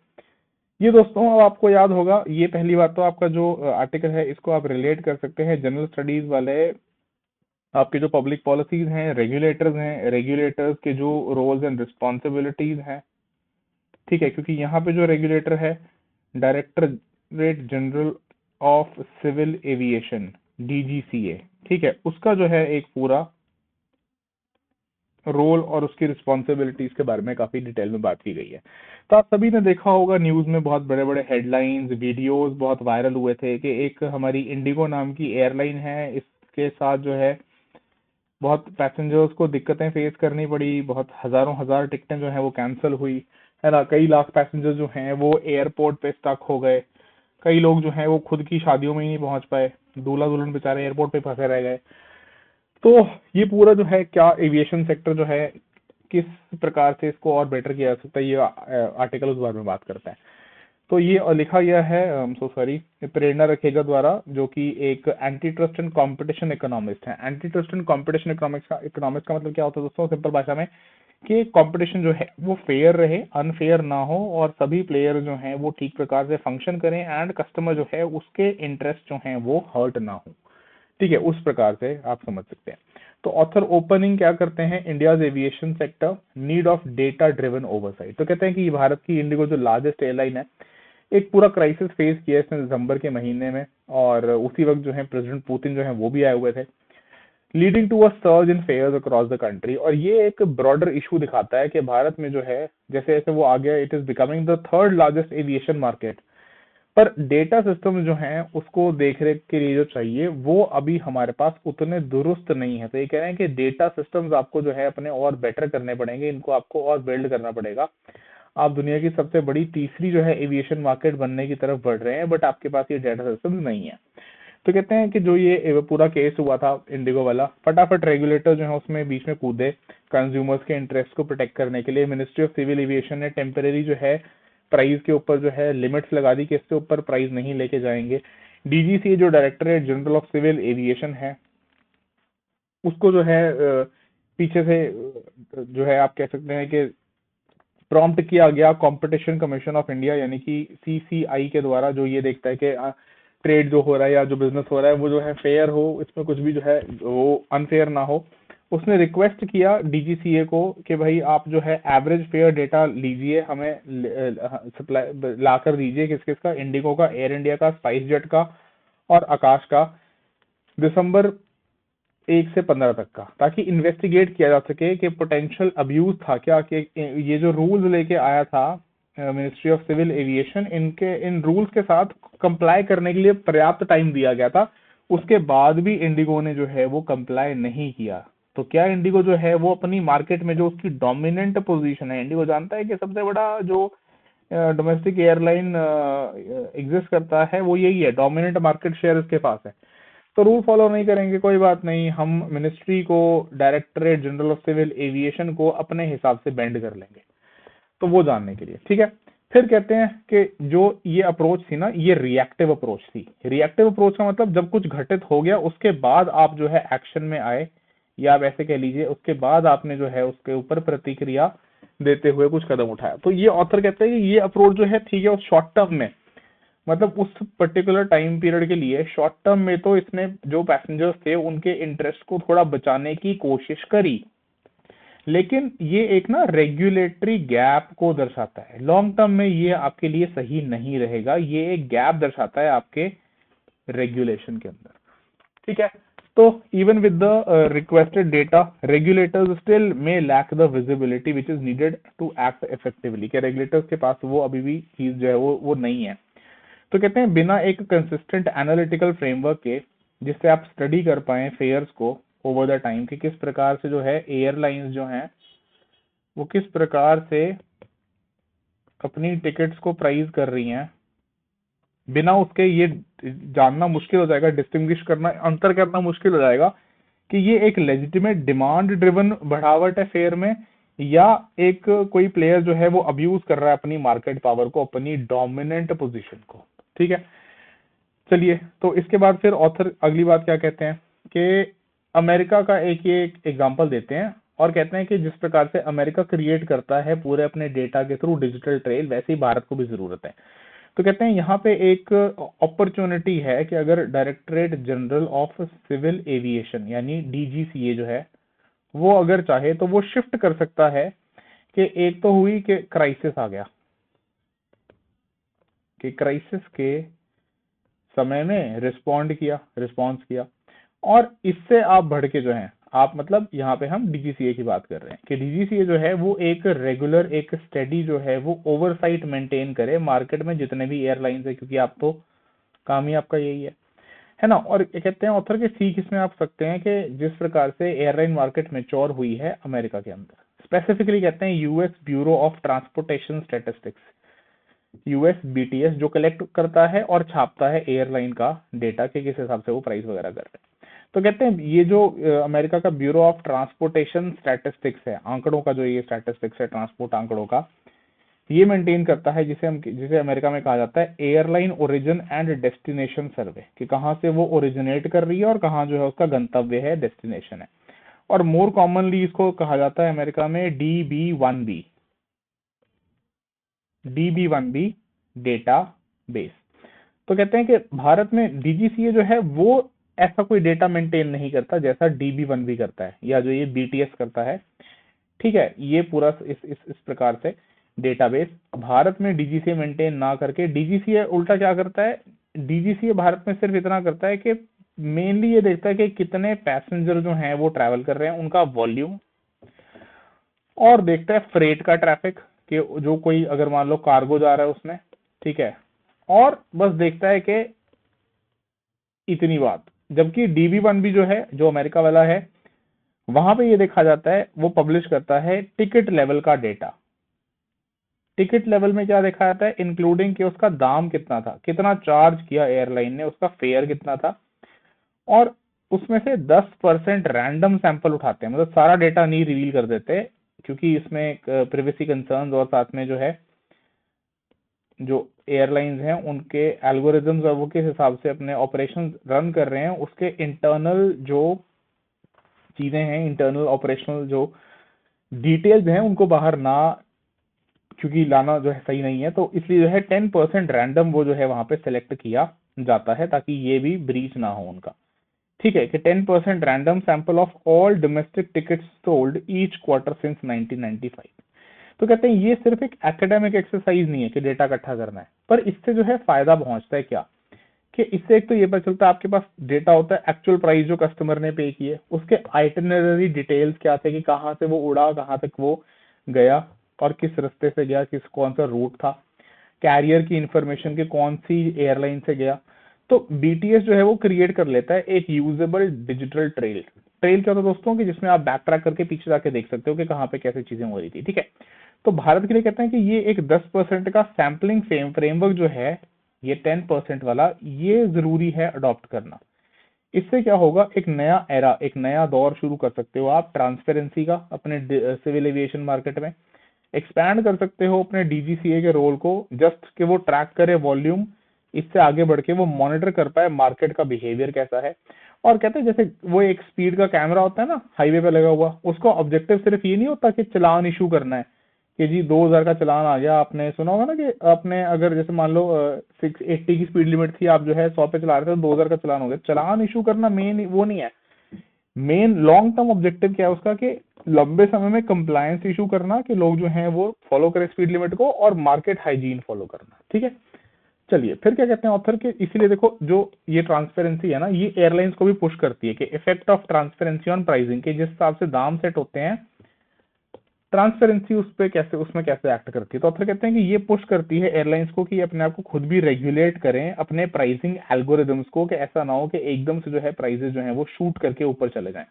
ये दोस्तों अब आपको याद होगा, ये पहली बात तो आपका जो आर्टिकल है इसको आप रिलेट कर सकते हैं जनरल स्टडीज वाले, आपके जो पब्लिक पॉलिसीज हैं, रेगुलेटर्स हैं, रेगुलेटर्स के जो रोल्स एंड रिस्पॉन्सिबिलिटीज हैं। ठीक है, क्योंकि यहाँ पे जो रेगुलेटर है directorate general of civil aviation, DGCA, ठीक है, उसका जो है एक पूरा रोल और उसकी रिस्पॉन्सिबिलिटीज के बारे में काफी डिटेल में बात की गई है। तो आप सभी ने देखा होगा न्यूज में बहुत बड़े बड़े हेडलाइंस, वीडियोस बहुत वायरल हुए थे कि एक हमारी इंडिगो नाम की एयरलाइन है, इसके साथ जो है बहुत पैसेंजर्स को दिक्कतें फेस करनी पड़ी, बहुत हजारों हजार टिकटें जो है वो कैंसिल हुई, है ना। कई लाख पैसेंजर जो हैं वो एयरपोर्ट पे स्टक हो गए, कई लोग जो हैं वो खुद की शादियों में ही नहीं पहुंच पाए, दूल्हा दुल्हन बेचारे एयरपोर्ट पे फंसे रह गए। तो ये पूरा जो है क्या एविएशन सेक्टर जो है किस प्रकार से इसको और बेटर किया जा सकता है, ये आर्टिकल उस बारे में बात करता है। तो ये लिखा गया है प्रेरणा रखेगा द्वारा, जो कि एक anti trust and competition economist है। Anti trust and competition economics का मतलब क्या होता है दोस्तों, सिंपल भाषा में, कि कंपटीशन जो है वो फेयर रहे, अनफेयर ना हो, और सभी प्लेयर जो हैं वो ठीक प्रकार से फंक्शन करें, एंड कस्टमर जो है उसके इंटरेस्ट जो हैं वो हर्ट ना हो। ठीक है, उस प्रकार से आप समझ सकते हैं। तो ऑथर ओपनिंग क्या करते हैं, India's aviation sector need of data driven oversight. तो कहते हैं कि भारत की इंडिगो जो लार्जेस्ट एयरलाइन है, एक पूरा क्राइसिस फेस किया इसने दिसंबर के महीने में, और उसी वक्त जो है प्रेसिडेंट पुतिन जो है वो भी आए हुए थे। Leading to a surge in fares across the country. और ये एक ब्रॉडर इशू दिखाता है कि भारत में जो है जैसे जैसे वो आ गया, it is becoming the third largest aviation market, पर डेटा सिस्टम जो हैं उसको देख रेख के लिए जो चाहिए वो अभी हमारे पास उतने दुरुस्त नहीं है। तो ये कह रहे हैं कि डेटा सिस्टम्स आपको जो है अपने और बेटर करने पड़ेंगे, इनको आपको और बिल्ड करना पड़ेगा। आप दुनिया की सबसे बड़ी तीसरी जो है एविएशन मार्केट बनने की तरफ बढ़ रहे हैं, बट आपके पास ये डेटा सिस्टम नहीं है। तो कहते हैं कि जो ये पूरा केस हुआ था इंडिगो वाला, फटाफट रेगुलेटर जो है उसमें बीच में कूदे कंज्यूमर्स के इंटरेस्ट को प्रोटेक्ट करने के लिए। मिनिस्ट्री ऑफ सिविल एविएशन ने टेम्परेरी जो है प्राइस के ऊपर जो है लिमिट्स लगा दी कि इससे ऊपर प्राइस नहीं लेके जाएंगे। डीजीसी जो directorate general of civil aviation है उसको जो है पीछे से जो है आप कह सकते हैं कि प्रॉम्प्ट किया गया कंपटीशन कमीशन ऑफ इंडिया यानी कि सीसीआई के द्वारा, जो ये देखता है कि ट्रेड जो हो रहा है या जो बिजनेस हो रहा है वो जो है फेयर हो, इसमें कुछ भी जो है वो अनफेयर ना हो। उसने रिक्वेस्ट किया डीजीसीए को कि भाई आप जो है एवरेज फेयर डेटा लीजिए, हमें सप्लाई ला कर दीजिए, किस किस का, इंडिगो का, एयर इंडिया का, स्पाइस जेट का और आकाश का, दिसंबर 1 से 15 तक का, ताकि इन्वेस्टिगेट किया जा सके कि पोटेंशियल अब्यूज था क्या, कि ये जो रूल्स लेके आया था मिनिस्ट्री ऑफ सिविल एविएशन, इनके इन रूल्स के साथ कंप्लाई करने के लिए पर्याप्त टाइम दिया गया था। उसके बाद भी इंडिगो ने जो है वो कंप्लाई नहीं किया। तो क्या इंडिगो जो है वो अपनी मार्केट में जो उसकी डोमिनेंट पोजीशन है, इंडिगो जानता है कि सबसे बड़ा जो डोमेस्टिक एयरलाइन एग्जिस्ट करता है वो यही है, डोमिनेंट मार्केट शेयर इसके पास है। तो रूल फॉलो नहीं करेंगे, कोई बात नहीं, हम मिनिस्ट्री को, directorate general of civil aviation को अपने हिसाब से बेंड कर लेंगे। तो वो जानने के लिए ठीक है। फिर कहते हैं कि जो ये अप्रोच थी ना, ये रिएक्टिव अप्रोच थी। रिएक्टिव अप्रोच का मतलब जब कुछ घटित हो गया उसके बाद आप जो है एक्शन में आए, या आप ऐसे कह लीजिए उसके बाद आपने जो है उसके ऊपर प्रतिक्रिया देते हुए कुछ कदम उठाया। तो ये ऑथर कहते हैं कि ये अप्रोच जो है ठीक है उस शॉर्ट टर्म में, मतलब उस पर्टिकुलर टाइम पीरियड के लिए शॉर्ट टर्म में तो इसने जो पैसेंजर्स थे उनके इंटरेस्ट को थोड़ा बचाने की कोशिश करी, लेकिन ये एक ना रेगुलेटरी गैप को दर्शाता है। लॉन्ग टर्म में ये आपके लिए सही नहीं रहेगा, ये एक गैप दर्शाता है आपके रेगुलेशन के अंदर, ठीक है। तो even with the requested data, regulators still may lack the visibility which is needed to act effectively, कि रेगुलेटर्स के पास वो अभी भी चीज जो है वो नहीं है। तो कहते हैं बिना एक कंसिस्टेंट एनालिटिकल फ्रेमवर्क के जिससे आप स्टडी कर पाए फेयर्स को ओवर द टाइम, कि किस प्रकार से जो है एयरलाइंस जो हैं वो किस प्रकार से अपनी टिकट्स को प्राइस कर रही हैं, बिना उसके ये जानना मुश्किल हो जाएगा, डिस्टिंग्विश करना, अंतर करना मुश्किल हो जाएगा कि ये एक लेजिटिमेट डिमांड ड्रिवन बढ़ावट है फेयर में, या एक कोई प्लेयर जो है वो अब्यूज कर रहा है अपनी मार्केट पावर को, अपनी डोमिनेंट पोजीशन को, ठीक है। चलिए, तो इसके बाद फिर ऑथर अगली बात क्या कहते हैं कि अमेरिका का एक ये एग्जांपल देते हैं और कहते हैं कि जिस प्रकार से अमेरिका क्रिएट करता है पूरे अपने डेटा के थ्रू डिजिटल ट्रेल, वैसे ही भारत को भी जरूरत है। तो कहते हैं यहाँ पे एक अपॉर्चुनिटी है कि अगर directorate general of civil aviation यानी डीजीसीए जो है वो अगर चाहे तो वो शिफ्ट कर सकता है, कि एक तो हुई कि क्राइसिस आ गया, कि क्राइसिस के समय में रिस्पॉन्स किया, और इससे आप बढ़ के जो है आप, मतलब यहाँ पे हम डीजीसीए की बात कर रहे हैं कि डीजीसीए जो है वो एक रेगुलर, एक स्टेडी जो है वो ओवरसाइट मेंटेन करे मार्केट में जितने भी एयरलाइंस है, क्योंकि आप तो काम ही आपका यही है ना। और ये कहते हैं ऑथर के सीख इसमें आप सकते हैं कि जिस प्रकार से एयरलाइन मार्केट मैच्योर हुई है अमेरिका के अंदर, स्पेसिफिकली कहते हैं US bureau of transportation statistics, US BTS, जो कलेक्ट करता है और छापता है एयरलाइन का डेटा के किस हिसाब से वो प्राइस वगैरह कर रहे हैं। तो कहते हैं ये जो अमेरिका का ब्यूरो ऑफ ट्रांसपोर्टेशन स्टैटिस्टिक्स है, आंकड़ों का जो ये स्टैटिस्टिक्स है ट्रांसपोर्ट आंकड़ों का, ये मेंटेन करता है जिसे अमेरिका में कहा जाता है एयरलाइन ओरिजिन एंड डेस्टिनेशन सर्वे, कि कहाँ से वो ओरिजिनेट कर रही है और कहाँ जो है उसका गंतव्य है, डेस्टिनेशन है। और मोर कॉमनली इसको कहा जाता है अमेरिका में DB1B, DB1B डेटा बेस। तो कहते हैं कि भारत में डीजीसीए जो है वो ऐसा कोई डेटा मेंटेन नहीं करता जैसा DB1B करता है, या जो ये बीटीएस करता है, ठीक है। ये पूरा इस प्रकार से डेटाबेस भारत में डीजीसीए मेंटेन ना करके, डीजीसीए उल्टा क्या करता है, डीजीसीए भारत में सिर्फ इतना करता है कि मेनली ये देखता है कि कितने पैसेंजर जो हैं वो ट्रैवल कर रहे हैं, उनका वॉल्यूम, और देखता है फ्रेट का ट्रैफिक कि जो कोई अगर मान लो कार्गो जा रहा है उसमें, ठीक है, और बस देखता है कि इतनी बात। जबकि DB1 भी जो है, जो अमेरिका वाला है, वहां पे ये देखा जाता है, वो पब्लिश करता है टिकट लेवल का डेटा। टिकट लेवल में क्या देखा जाता है, इंक्लूडिंग कि उसका दाम कितना था, कितना चार्ज किया एयरलाइन ने, उसका फेयर कितना था, और उसमें से 10% रैंडम सैंपल उठाते हैं, मतलब सारा डेटा नहीं रिवील कर देते, क्योंकि इसमें प्रिवेसी कंसर्न्स और साथ में जो है जो एयरलाइंस हैं उनके एल्गोरिदम्स और वो किस हिसाब से अपने ऑपरेशन रन कर रहे हैं, उसके इंटरनल जो चीजें हैं, इंटरनल ऑपरेशनल जो डिटेल्स हैं, उनको बाहर ना, क्योंकि लाना जो है सही नहीं है, तो इसलिए जो है 10% रैंडम वो जो है वहां पे सिलेक्ट किया जाता है, ताकि ये भी ब्रीच ना हो उनका। ठीक है, कि 10% random sample of all domestic tickets sold each quarter since 1995। तो कहते हैं ये सिर्फ एक एकेडमिक एक्सरसाइज नहीं है कि डेटा इकट्ठा करना है, पर इससे जो है फायदा पहुंचता है क्या, कि इससे एक तो ये पता चलता है आपके पास डेटा होता है, एक्चुअल प्राइस जो कस्टमर ने पे की है, उसके आइटिनरी डिटेल्स क्या थे, कि कहाँ से वो उड़ा, कहाँ तक वो गया, और किस रास्ते से गया, किस कौन सा रूट था, कैरियर की इंफॉर्मेशन के कौन सी एयरलाइन से गया। तो BTS जो है वो क्रिएट कर लेता है एक यूजेबल डिजिटल ट्रेल। ट्रेल क्या होता है दोस्तों, कि जिसमें आप बैक ट्रैक करके पीछे जाके देख सकते हो कि कहाँ पे कैसे चीजें हो रही थी। ठीक है, तो भारत के लिए कहते हैं कि ये एक 10% का सैम्पलिंग फ्रेमवर्क जो है, ये 10% वाला, ये जरूरी है अडॉप्ट करना। इससे क्या होगा, एक नया एरा, एक नया दौर शुरू कर सकते हो आप ट्रांसपेरेंसी का अपने सिविल एविएशन मार्केट में। एक्सपैंड कर सकते हो अपने DGCA के रोल को, जस्ट कि वो ट्रैक करे वॉल्यूम, इससे आगे बढ़ के वो मॉनिटर कर पाए मार्केट का बिहेवियर कैसा है। और कहते हैं जैसे वो एक स्पीड का कैमरा होता है ना हाईवे पे लगा हुआ, उसका ऑब्जेक्टिव सिर्फ ये नहीं होता कि चालान इशू करना है, कि जी 2000 का चालान आ गया। आपने सुना होगा ना कि आपने अगर जैसे मान लो 680 की स्पीड लिमिट थी, आप जो है 100 पे चला रहे थे, तो 2000 का चालान हो गया। चालान इशू करना मेन वो नहीं है, मेन लॉन्ग टर्म ऑब्जेक्टिव क्या है उसका, कि लंबे समय में कंप्लायंस इशू करना, कि लोग जो हैं वो फॉलो करें स्पीड लिमिट को, और मार्केट हाइजीन फॉलो करना। ठीक है, चलिए फिर क्या कहते हैं ऑथर के, इसीलिए देखो जो ये ट्रांसपेरेंसी है ना, ये एयरलाइंस को भी पुश करती है कि effect of transparency on pricing, के जिस हिसाब से दाम सेट होते हैं, ट्रांसपेरेंसी उस पे कैसे, उसमें कैसे एक्ट करती है। तो ऑथर कहते हैं कि ये पुश करती है एयरलाइंस को कि अपने आप को खुद भी रेगुलेट करें अपने प्राइसिंग एल्गोरिदम्स को, कि ऐसा ना हो कि एकदम से जो है प्राइसेस जो है वो शूट करके ऊपर चले जाएं,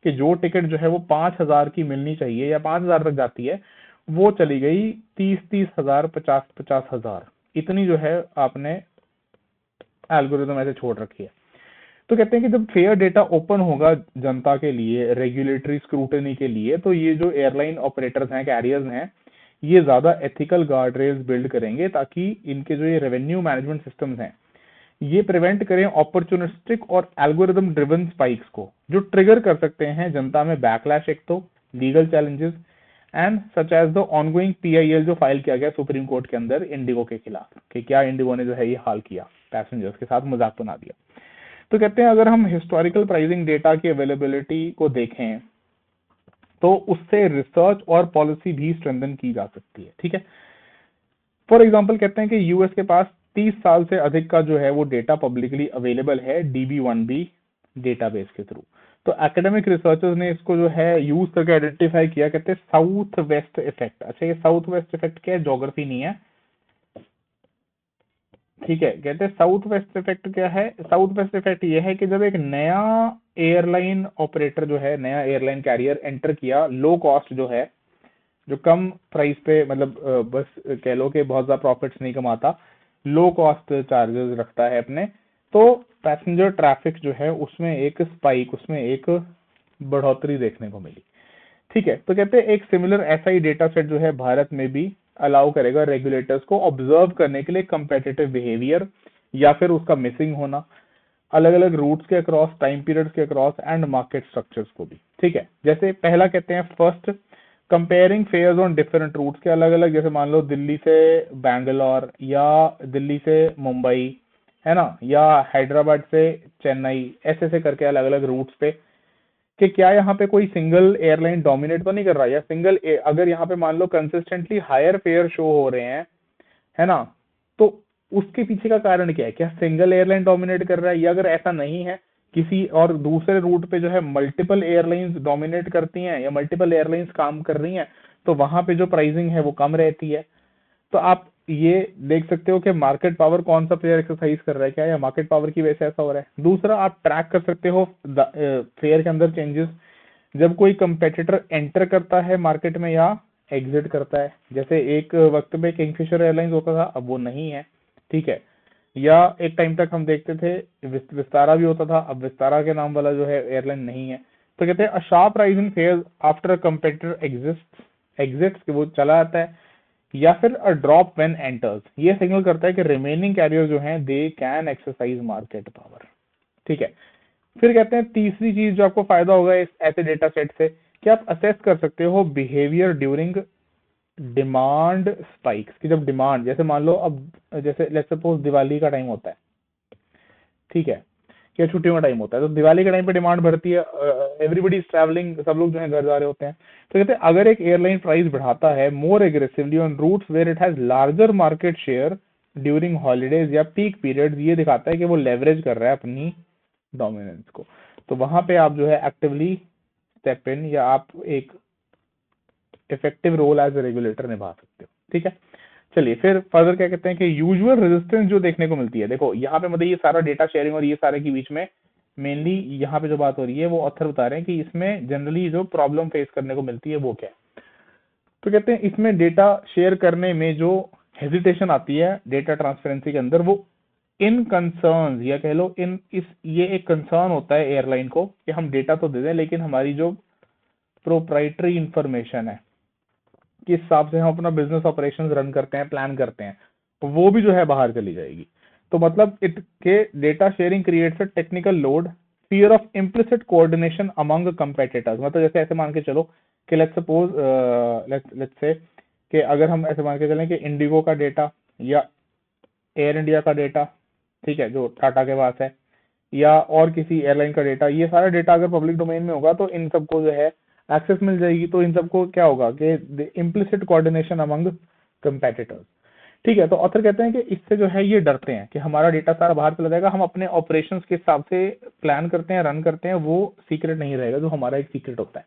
कि जो टिकट जो है वो 5000 की मिलनी चाहिए या 5000 तक जाती है, वो चली गई 30,000, 50,000, इतनी जो है आपने एल्गोरिदम ऐसे छोड़ रखी है। तो कहते हैं कि जब फेयर डेटा ओपन होगा जनता के लिए, रेगुलेटरी स्क्रूटनी के लिए, तो ये जो एयरलाइन ऑपरेटर्स हैं, कैरियर्स हैं, ये ज्यादा एथिकल गार्ड रेल्स बिल्ड करेंगे, ताकि इनके जो ये रेवेन्यू मैनेजमेंट सिस्टम्स हैं, ये प्रिवेंट करें अपॉर्चुनिस्टिक और एल्गोरिदम ड्रिवन स्पाइक्स को, जो ट्रिगर कर सकते हैं जनता में बैकलैश, एक तो legal challenges, and such as the ongoing PIL जो फाइल किया गया सुप्रीम कोर्ट के अंदर इंडिगो के खिलाफ, कि क्या इंडिगो ने जो है ये हाल किया, पैसेंजर्स के साथ मजाक बना दिया। तो कहते हैं अगर हम हिस्टोरिकल प्राइसिंग डेटा की अवेलेबिलिटी को देखें, तो उससे रिसर्च और पॉलिसी भी स्ट्रेंथन की जा सकती है। ठीक है, फॉर एग्जांपल कहते हैं कि यूएस के पास 30 साल से अधिक का जो है वो डेटा पब्लिकली अवेलेबल है DB1B डेटाबेस के थ्रू। तो एकेडमिक रिसर्चर्स ने इसको जो है यूज करके आइडेंटिफाई किया, कहते हैं साउथ वेस्ट इफेक्ट। अच्छा, ये साउथ वेस्ट इफेक्ट क्या है, ज्योग्राफी नहीं है। ठीक है, कहते हैं साउथ वेस्ट इफेक्ट क्या है, साउथ वेस्ट इफेक्ट ये है कि जब एक नया एयरलाइन ऑपरेटर जो है, नया एयरलाइन कैरियर एंटर किया, लो कॉस्ट जो है, जो कम प्राइस पे, मतलब बस कह लो कि बहुत ज्यादा प्रॉफिट्स नहीं कमाता, लो कॉस्ट चार्जेस रखता है अपने, तो पैसेंजर ट्रैफिक जो है उसमें एक स्पाइक, उसमें एक बढ़ोतरी देखने को मिली। ठीक है, तो कहते हैं एक सिमिलर ऐसा ही डेटा सेट जो है भारत में भी अलाउ करेगा रेगुलेटर्स को ऑब्जर्व करने के लिए कंपेटिटिव बिहेवियर, या फिर उसका मिसिंग होना, अलग अलग रूट्स के अक्रॉस, टाइम पीरियड्स के अक्रॉस, एंड मार्केट स्ट्रक्चर्स को भी। ठीक है, जैसे पहला कहते हैं first, comparing fares on different routes के अलग अलग, जैसे मान लो दिल्ली से बैंगलोर, या दिल्ली से मुंबई, है ना, या हैदराबाद से चेन्नई, ऐसे ऐसे करके अलग अलग रूट्स पे, कि क्या यहाँ पे कोई सिंगल एयरलाइन डोमिनेट तो नहीं कर रहा है, या सिंगल अगर यहाँ पे मान लो कंसिस्टेंटली हायर फेयर शो हो रहे हैं, है ना, तो उसके पीछे का कारण क्या है, क्या सिंगल एयरलाइन डोमिनेट कर रहा है, या अगर ऐसा नहीं है, किसी और दूसरे रूट पे जो है मल्टीपल एयरलाइंस डोमिनेट करती हैं या मल्टीपल एयरलाइंस काम कर रही हैं, तो वहां पे जो प्राइसिंग है वो कम रहती है। तो आप ये देख सकते हो कि मार्केट पावर कौन सा प्लेयर एक्सरसाइज कर रहा है क्या, या मार्केट पावर की वजह से ऐसा हो रहा है। दूसरा, आप ट्रैक कर सकते हो फेयर के अंदर चेंजेस, जब कोई कंपेटिटर एंटर करता है मार्केट में या एग्जिट करता है। जैसे एक वक्त पे किंगफिशर एयरलाइंस होता था, अब वो नहीं है, ठीक है। या एक टाइम तक हम देखते थे विस्तारा भी होता था, अब विस्तारा के नाम वाला जो है एयरलाइन नहीं है। तो कहते हैं a sharp rise in fair after a competitor exits, वो चला आता है। या फिर अ ड्रॉप व्हेन एंटर्स, ये सिग्नल करता है कि रिमेनिंग कैरियर जो हैं they can exercise market power, ठीक है। फिर कहते हैं तीसरी चीज जो आपको फायदा होगा इस ऐसे डेटा सेट से, कि आप असेस कर सकते हो बिहेवियर ड्यूरिंग डिमांड स्पाइक्स, कि जब डिमांड, जैसे मान लो अब जैसे लेट्स सपोज दिवाली का टाइम होता है, ठीक है, या छुट्टियों का टाइम होता है, तो दिवाली के टाइम पे डिमांड बढ़ती है, एवरीबडी इज ट्रैवलिंग, सब लोग जो है घर जा रहे होते हैं। तो कहते हैं अगर एक एयरलाइन प्राइस बढ़ाता है more aggressively on routes where it has larger market share during holidays या पीक पीरियड, ये दिखाता है कि वो लेवरेज कर रहा है अपनी डोमिनेंस को। तो वहां पे आप जो है एक्टिवली स्टेप इन, या आप एक effective role as a regulator निभा सकते हो, ठीक है। चलिए फिर फर्दर क्या कहते हैं कि यूजुअल रेजिस्टेंस जो देखने को मिलती है, देखो यहाँ पे मतलब ये सारा डेटा शेयरिंग और ये सारे के बीच में मेनली यहाँ पे जो बात हो रही है वो ऑथर बता रहे हैं कि इसमें जनरली जो प्रॉब्लम फेस करने को मिलती है वो क्या है। तो कहते हैं इसमें डेटा शेयर करने में जो हेजिटेशन आती है डेटा ट्रांसपेरेंसी के अंदर, वो इन कंसर्न, या कह लो इन इस ये एक कंसर्न होता है एयरलाइन को कि हम डेटा तो दे दें लेकिन हमारी जो प्रोप्राइटरी इंफॉर्मेशन है, किस हिसाब से हम अपना बिजनेस ऑपरेशंस रन करते हैं, प्लान करते हैं, वो भी जो है बाहर चली जाएगी। तो मतलब इट के data sharing creates a technical load, fear of implicit coordination among competitors. मतलब जैसे ऐसे मान के चलो कि लेट्स सपोज लेट्स से कि अगर हम ऐसे मान के चलें कि इंडिगो का डेटा या एयर इंडिया का डेटा, ठीक है, जो टाटा के पास है, या और किसी एयरलाइन का डेटा, ये सारा डेटा अगर पब्लिक डोमेन में होगा तो इन सबको जो है एक्सेस मिल जाएगी। तो इन सबको क्या होगा कि इम्प्लिसिट कोऑर्डिनेशन अमंग कंपेटिटर्स, ठीक है। तो ऑथर कहते हैं कि इससे जो है ये डरते हैं कि हमारा डेटा सारा बाहर चला जाएगा, हम अपने ऑपरेशंस के हिसाब से प्लान करते हैं, रन करते हैं, वो सीक्रेट नहीं रहेगा जो हमारा एक सीक्रेट होता है,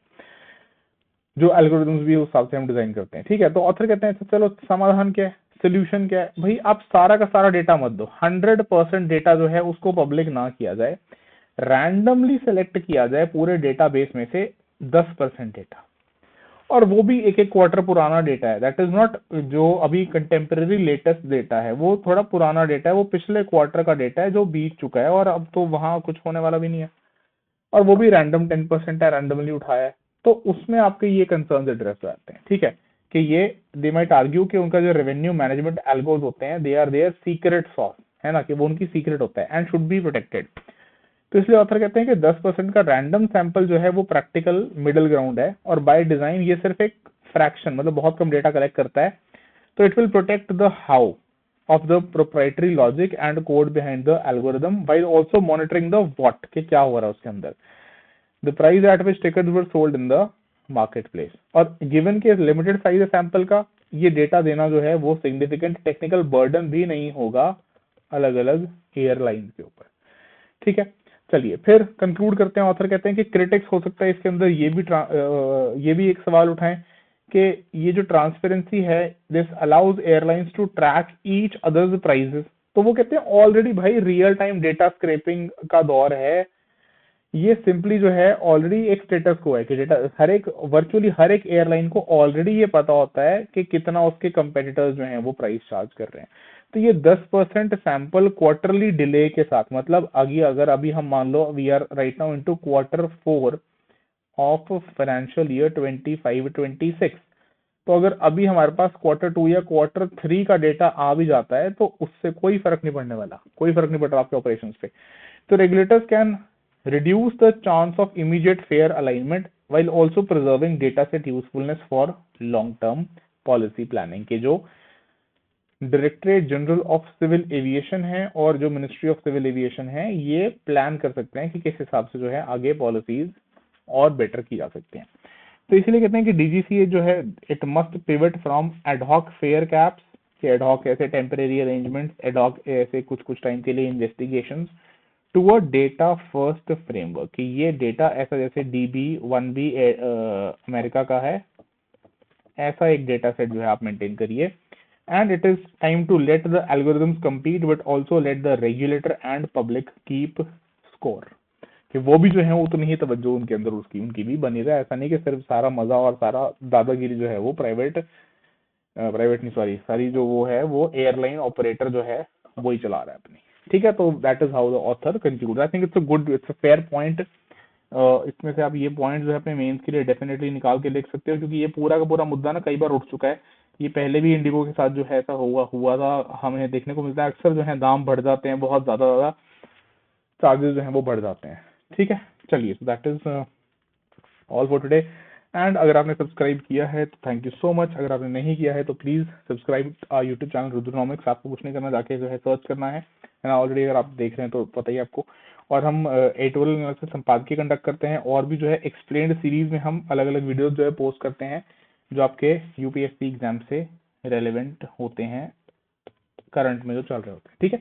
जो एल्गोरिथम्स भी उस हिसाब से हम डिजाइन करते हैं, ठीक है। तो ऑथर कहते हैं चलो समाधान क्या है, सोल्यूशन क्या है, भाई आप सारा का सारा डेटा मत दो, 100% डेटा जो है उसको पब्लिक ना किया जाए, रैंडमली सेलेक्ट किया जाए पूरे डेटाबेस में से 10% डेटा, और वो भी एक एक क्वार्टर पुराना डेटा है, दैट इज नॉट जो अभी कंटेम्प्रेरी लेटेस्ट डेटा है, वो थोड़ा पुराना डेटा है, वो पिछले क्वार्टर का डेटा है जो बीत चुका है और अब तो वहां कुछ होने वाला भी नहीं है, और वो भी रैंडम 10% है, रैंडमली उठाया है। तो उसमें आपके ये कंसर्न्स एड्रेस हो जाते हैं, ठीक है, कि ये दे माइट आर्ग्यू कि उनका जो रेवेन्यू मैनेजमेंट एल्गोज होते हैं they are their secret sauce, है ना, कि वो उनकी सीक्रेट होता है एंड शुड बी प्रोटेक्टेड। तो इसलिए ऑथर कहते हैं कि 10% का रैंडम सैंपल जो है वो प्रैक्टिकल मिडिल ग्राउंड है, और बाय डिजाइन ये सिर्फ एक फ्रैक्शन, मतलब बहुत कम डेटा कलेक्ट करता है। तो it will protect the how of the proprietary logic and code behind the algorithm while also monitoring the what, कि क्या हो रहा है उसके अंदर, the price at which tickets were sold in the marketplace। और given के limited size sample का ये डेटा देना जो है वो significant technical burden भी नहीं होगा अलग अलग एयरलाइन के ऊपर, ठीक है। चलिए फिर कंक्लूड करते हैं। ऑथर कहते हैं कि क्रिटिक्स हो सकता है इसके अंदर ये भी एक सवाल उठाएं कि ये जो ट्रांसपेरेंसी है this allows airlines to track each other's prices. तो वो कहते हैं ऑलरेडी भाई रियल टाइम डेटा स्क्रैपिंग का दौर है, ये सिंपली जो है ऑलरेडी एक स्टेटस को है कि डेटा हर एक वर्चुअली हर एक एयरलाइन को ऑलरेडी ये पता होता है कि कितना उसके कंपेटिटर्स जो हैं वो प्राइस चार्ज कर रहे हैं। तो ये 10% सैंपल क्वार्टरली डिले के साथ, मतलब अगर अभी हम मान लो we are right now into Q4 of financial year 25-26, तो अगर अभी हमारे पास Q2 या Q3 का डेटा आ भी जाता है तो उससे कोई फर्क नहीं पड़ने वाला, कोई फर्क नहीं पड़ रहा आपके ऑपरेशंस पे। तो regulators can reduce the chance of immediate fair alignment while also preserving data set usefulness for long term policy planning, के जो directorate general of civil aviation है और जो मिनिस्ट्री ऑफ सिविल एविएशन है ये प्लान कर सकते हैं कि किस हिसाब से जो है आगे पॉलिसीज और बेटर की जा सकती हैं। तो इसीलिए कहते हैं कि डीजीसीए जो है it must pivot from ad hoc fare caps, कि एडहॉक ऐसे टेम्परेरी अरेंजमेंट्स, एडहॉक ऐसे कुछ कुछ टाइम के लिए investigations, to a data first framework, कि ये डेटा ऐसा जैसे DB 1B अमेरिका का है, ऐसा एक डेटा सेट जो है आप मेंटेन करिए। And it is time to let the algorithms compete but also let the regulator and public keep score, कि वो भी जो है उतनी ही तवज्जो उनके अंदर उसकी उनकी भी बनी रहे। ऐसा नहीं कि सिर्फ सारा मजा और सारा दादागिरी जो है वो प्राइवेट नहीं, सॉरी, सारी जो वो है वो एयरलाइन ऑपरेटर जो है वो ही चला रहा है अपनी। ठीक है, तो that is how the author conclude. I think it's a fair point. इसमें से आप ये पॉइंट जो है अपने मेंस के लिए डेफिनेटली निकाल के लिख सकते हो, क्योंकि ये पूरा का पूरा मुद्दा ना कई बार उठ चुका है। ये पहले भी इंडिगो के साथ जो है ऐसा हुआ था, हमें देखने को मिलता है अक्सर जो है दाम बढ़ जाते हैं, बहुत ज्यादा चार्जेस जो हैं वो बढ़ जाते हैं। ठीक है, चलिए, that is all for today. And अगर आपने सब्सक्राइब किया है तो थैंक यू सो मच, अगर आपने नहीं किया है तो प्लीज सब्सक्राइब यूट्यूब चैनल रुद्रनॉमिक्स। आपको कुछ नहीं करना, जाके जो है सर्च करना है ऑलरेडी, अगर आप देख रहे हैं तो पता ही है आपको। और हम एडिटोरियल एनालिसिस संपादकीय कंडक्ट करते हैं, और भी जो है एक्सप्लेन्ड सीरीज में हम अलग अलग वीडियोस जो है पोस्ट करते हैं जो आपके यूपीएससी एग्जाम से रेलेवेंट होते हैं, करंट में जो चल रहे होते हैं। ठीक है,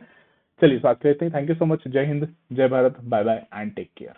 चलिए, बात करते हैं। Thank you so much. जय हिंद, जय Bharat, bye bye and take care.